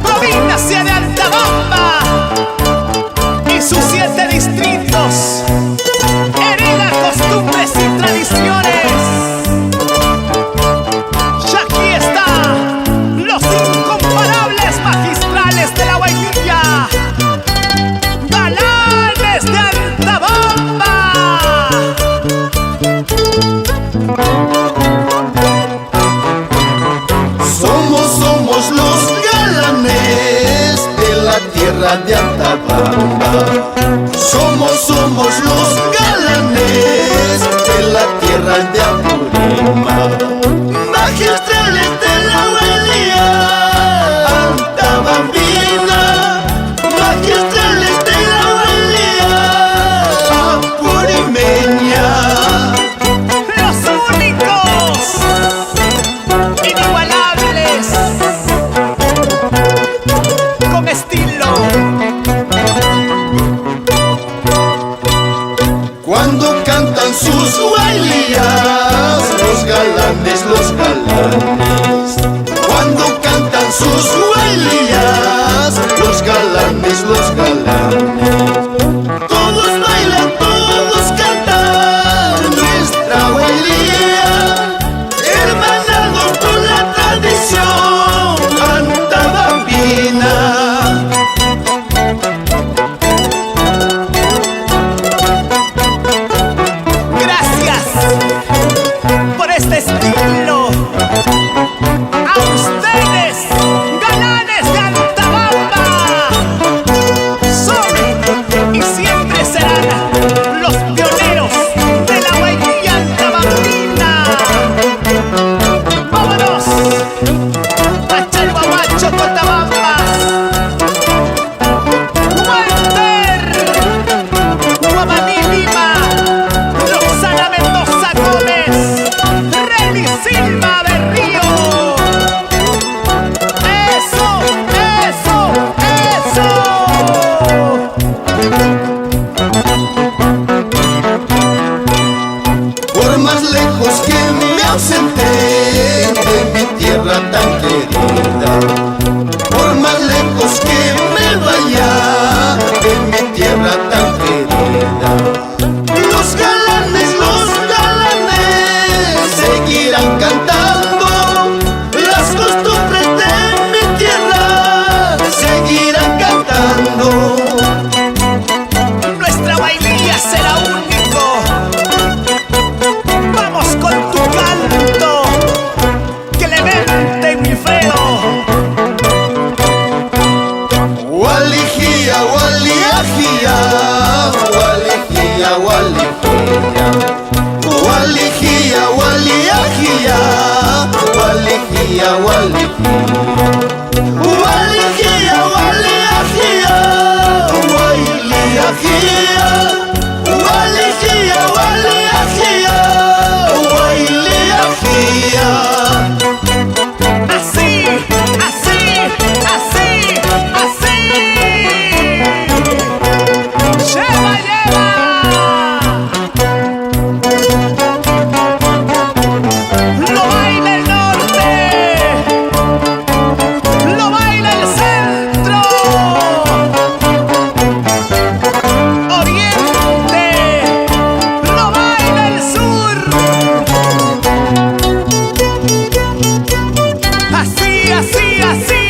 Provincia de Altabamba y sus 7 distritos hereda costumbres y tradiciones. Y aquí están los incomparables magistrales de la vainilla, galanes de Altabamba. Somos los galanes de la tierra de Altabamba. Somos los galanes de la tierra de Apurímac. Magistrales de la vainilla altabambina, magistrales de la vainilla apurimeña. Los únicos, inigualables, con estilo. Cuando cantan sus huailías, los galanes, los galanes. Cuando cantan sus huailías, los galanes, los galanes. Todos bailan, todos cantan nuestra huailía, hermanados por la tradición altabambina. Gracias por este estilo. A ustedes, galanes de Altabamba, son y siempre serán los pioneros de la vainilla altabambina. ¡Vámonos! ¡Pachal Guamacho, Cotabambas! ¡Walter! ¡Guamaní Lima! ¡Roxana Mendoza Gómez! ¡Reni Silva Berrío! ¡Eso! ¡Eso! ¡Eso! Por más lejos que me ausenté de mi tierra tan querida, por más lejos que me vaya de mi tierra tan querida, los galanes seguirán cantando, las costumbres de mi tierra seguirán cantando. Nuestra vainilla será único. Vamos con tu canto, que le vente mi feo. Walijía, waliajía, walijía, walijía. Walijía, waliajía, walijía, walijía. Walijía, waliajía, wailiajía. Walijía, waliajía, wailiajía. Así, así, así, así. ¡Lleva, lleva! Lo baila el norte, lo baila el centro, oriente, lo baila el sur. Así, así, así.